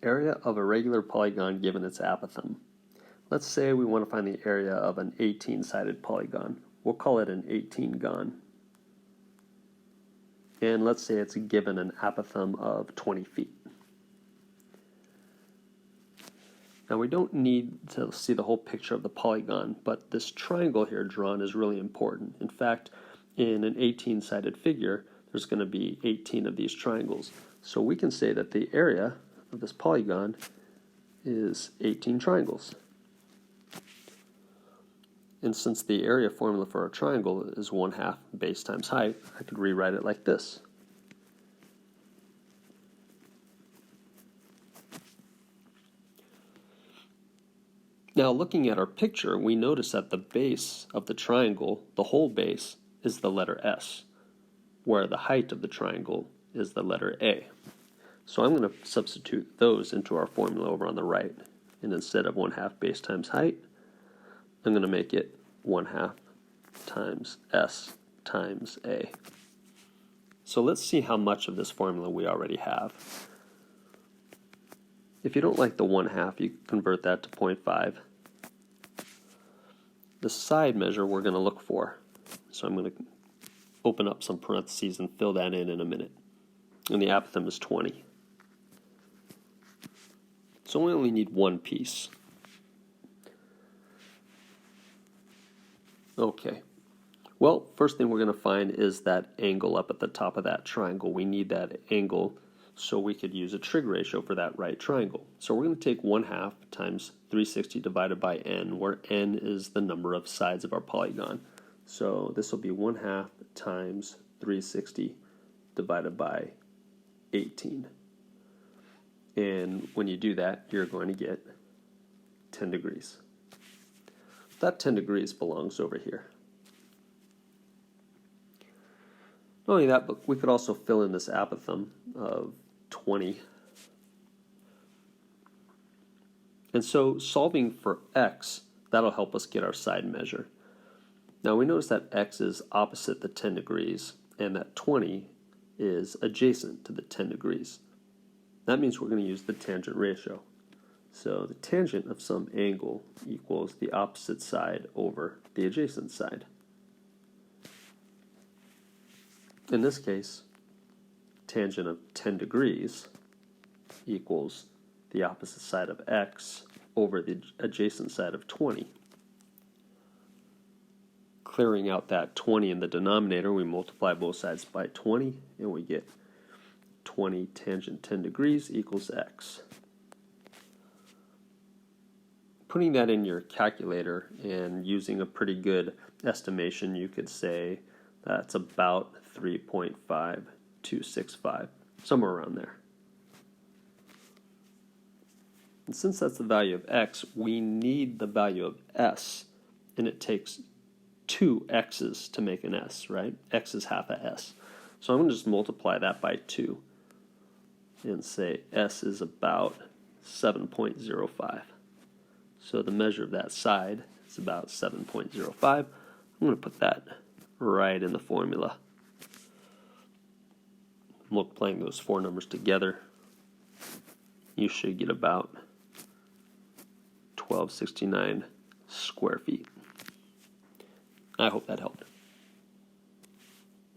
area of a regular polygon given its apothem. Let's say we want to find the area of an 18-sided polygon. We'll call it an 18-gon. And let's say it's given an apothem of 20 feet. Now we don't need to see the whole picture of the polygon, but this triangle here drawn is really important. In fact, in an 18-sided figure, there's going to be 18 of these triangles. So we can say that the area of this polygon is 18 triangles. And since the area formula for a triangle is 1/2 base times height, I could rewrite it like this. Now looking at our picture, we notice that the base of the triangle, the whole base, is the letter S, where the height of the triangle is the letter A. So I'm going to substitute those into our formula over on the right. And instead of 1/2 base times height, I'm going to make it 1/2 times S times A. So let's see how much of this formula we already have. If you don't like the 1/2, you can convert that to 0.5. The side measure we're going to look for. So I'm going to open up some parentheses and fill that in a minute. And the apothem is 20. So we only need one piece. Okay. Well, first thing we're going to find is that angle up at the top of that triangle. We need that angle so we could use a trig ratio for that right triangle. So we're going to take 1/2 times 360 divided by n, where n is the number of sides of our polygon. So this will be 1/2 times 360 divided by 18. And when you do that, you're going to get 10 degrees. That 10 degrees belongs over here. Not only that, but we could also fill in this apothem of 20. And so solving for x, that'll help us get our side measure. Now we notice that x is opposite the 10 degrees and that 20 is adjacent to the 10 degrees. That means we're going to use the tangent ratio. So the tangent of some angle equals the opposite side over the adjacent side. In this case, tangent of 10 degrees equals the opposite side of x over the adjacent side of 20. Clearing out that 20 in the denominator, we multiply both sides by 20, and we get 20 tangent 10 degrees equals x. Putting that in your calculator and using a pretty good estimation, you could say that's about 3.5265, somewhere around there. And since that's the value of x, we need the value of s, and it takes 2 x's to make an s, right? X is half a s. So I'm going to just multiply that by 2 and say s is about 7.05. So the measure of that side is about 7.05. I'm going to put that right in the formula. Multiplying those 4 numbers together, you should get about 1269 square feet. I hope that helped.